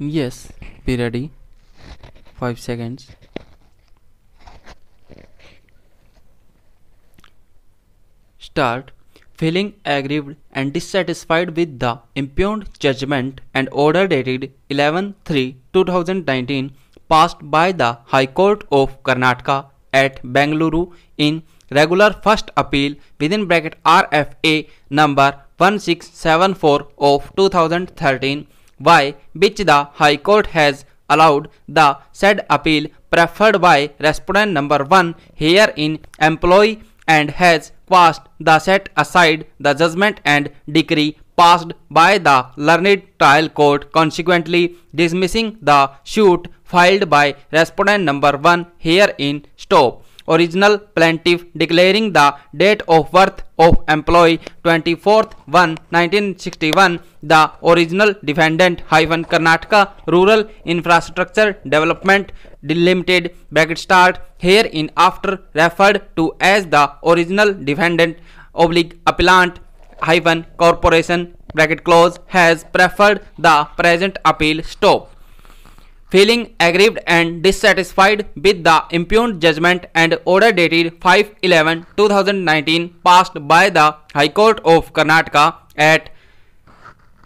Yes, be ready. 5 seconds. Start. Feeling aggrieved and dissatisfied with the impugned judgment and order dated 11/3/2019 passed by the High Court of Karnataka at Bengaluru in regular first appeal within bracket RFA number 1674 of 2013, by which the High Court has allowed the said appeal preferred by respondent number 1 herein employee and has quashed the set aside the judgment and decree passed by the learned trial court, consequently dismissing the suit filed by respondent number 1 herein stop. Original plaintiff declaring the date of birth of employee 24/1/1961, the original defendant Karnataka Rural Infrastructure Development Limited bracket start herein after referred to as the original defendant appellant corporation bracket close has preferred the present appeal stop. Feeling aggrieved and dissatisfied with the impugned judgment and order dated 5/11/2019 passed by the High Court of Karnataka at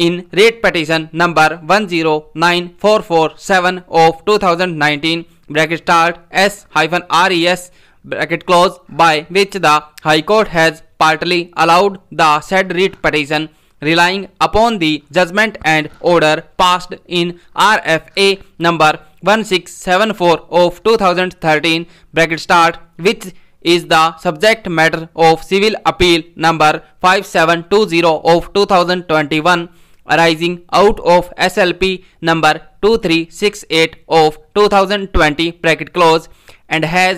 in writ petition number 109447 of 2019 bracket start S-RES bracket close, by which the High Court has partly allowed the said writ petition relying upon the judgment and order passed in RFA number 1674 of 2013 bracket start, which is the subject matter of civil appeal number 5720 of 2021 arising out of SLP number 2368 of 2020 bracket close, and has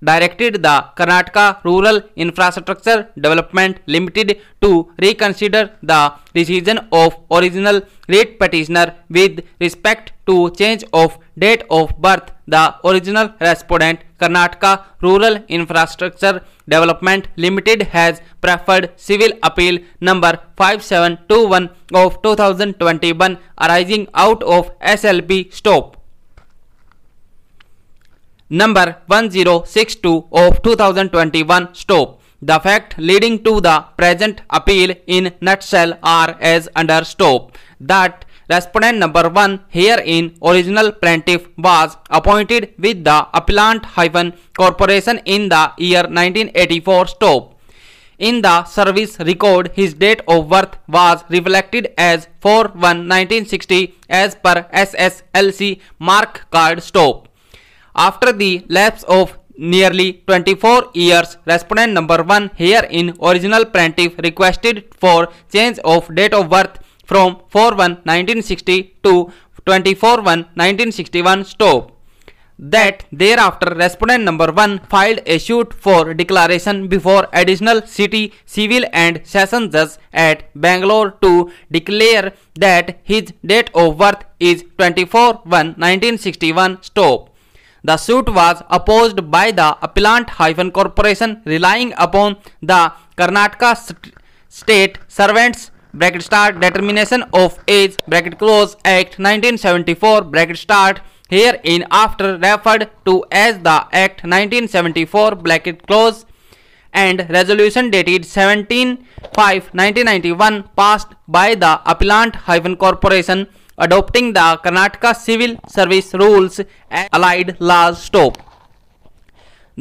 directed the Karnataka Rural Infrastructure Development Limited to reconsider the decision of original writ petitioner with respect to change of date of birth. The original respondent Karnataka Rural Infrastructure Development Limited has preferred civil appeal number 5721 of 2021 arising out of SLP stop number 1062 of 2021 stop. The fact leading to the present appeal in nutshell are as under stop: that respondent number 1 herein original plaintiff was appointed with the appellant corporation in the year 1984 stop. In the service record, his date of birth was reflected as 4/1/1960 as per SSLC mark card stop. After the lapse of nearly 24 years, respondent number 1 herein original plaintiff requested for change of date of birth from 4/1/1960 to 24/1/1961 stop. That thereafter respondent number 1 filed a suit for declaration before additional city civil and session judge at Bangalore to declare that his date of birth is 24/1/1961 stop. The suit was opposed by the appellant corporation relying upon the Karnataka State Servants bracket start determination of age bracket close Act 1974 bracket start herein after referred to as the Act 1974 bracket close, and resolution dated 17/5/1991 passed by the appellant corporation adopting the Karnataka Civil Service Rules and Allied Laws stop.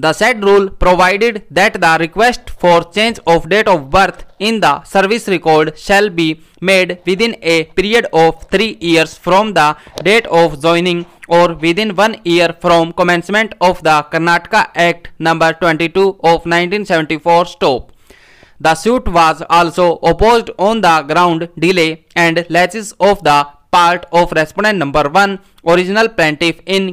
The said rule provided that the request for change of date of birth in the service record shall be made within a period of 3 years from the date of joining or within 1 year from commencement of the Karnataka Act number 22 of 1974 stop. The suit was also opposed on the ground delay and laches of the part of respondent number 1 original plaintiff in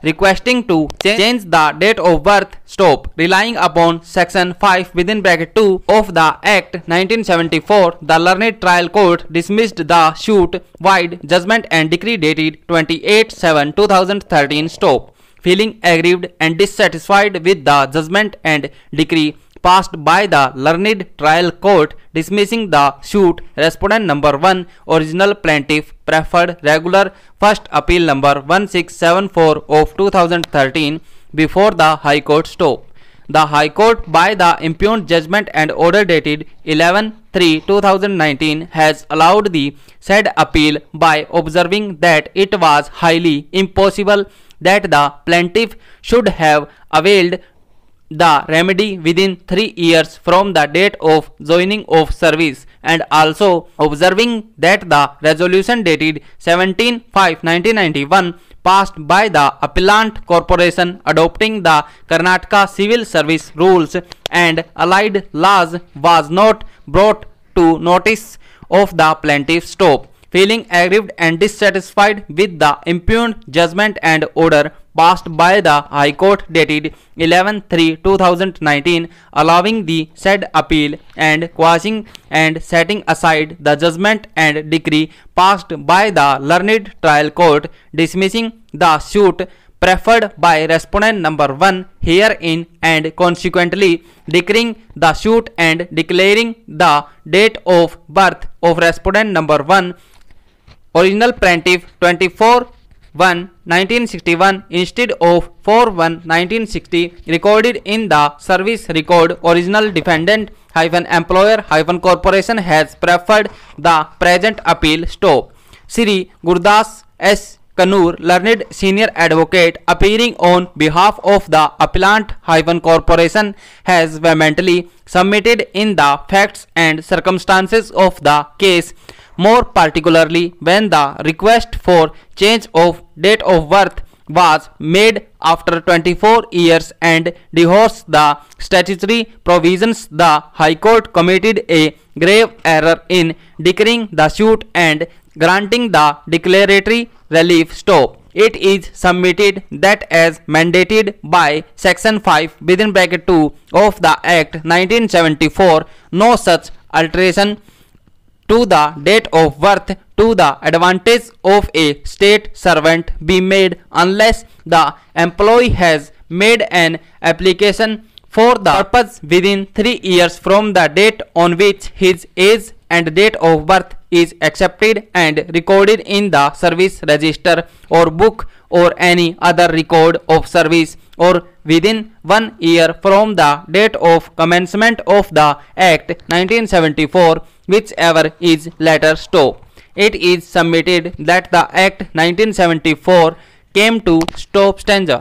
requesting to change the date of birth stop, relying upon section 5 within bracket 2 of the Act 1974. The learned trial court dismissed the suit void judgment and decree dated 28/7/2013 stop. Feeling aggrieved and dissatisfied with the judgment and decree passed by the learned trial court dismissing the suit. Respondent number 1, original plaintiff, preferred regular first appeal number 1674 of 2013 before the High Court stop. The High Court, by the impugned judgment and order dated 11/3/2019, has allowed the said appeal by observing that it was highly impossible that the plaintiff should have availed the remedy within 3 years from the date of joining of service, and also observing that the resolution dated 17/5/1991 passed by the appellant corporation adopting the Karnataka Civil Service Rules and allied laws was not brought to notice of the plaintiff's stop. Feeling aggrieved and dissatisfied with the impugned judgment and order passed by the High Court dated 11/3/2019, allowing the said appeal and quashing and setting aside the judgment and decree passed by the learned trial court dismissing the suit preferred by respondent number 1 herein, and consequently declaring the suit and declaring the date of birth of respondent number 1, original plaintiff, 24/1/1961 instead of 4/1/1960, recorded in the service record. Original defendant employer corporation has preferred the present appeal stop. Sri Gurdas S. Kanur, learned senior advocate, appearing on behalf of the appellant corporation, has vehemently submitted in the facts and circumstances of the case, more particularly when the request for change of date of birth was made after 24 years and divorced the statutory provisions. The High Court committed a grave error in declaring the suit and granting the declaratory relief stop. It is submitted that as mandated by Section 5(2) of the Act 1974, no such alteration to the date of birth to the advantage of a state servant be made unless the employee has made an application for the purpose within 3 years from the date on which his age and date of birth is accepted and recorded in the service register or book or any other record of service, or within 1 year from the date of commencement of the Act 1974, whichever is later stop. It is submitted that the Act 1974 came to stop stanza.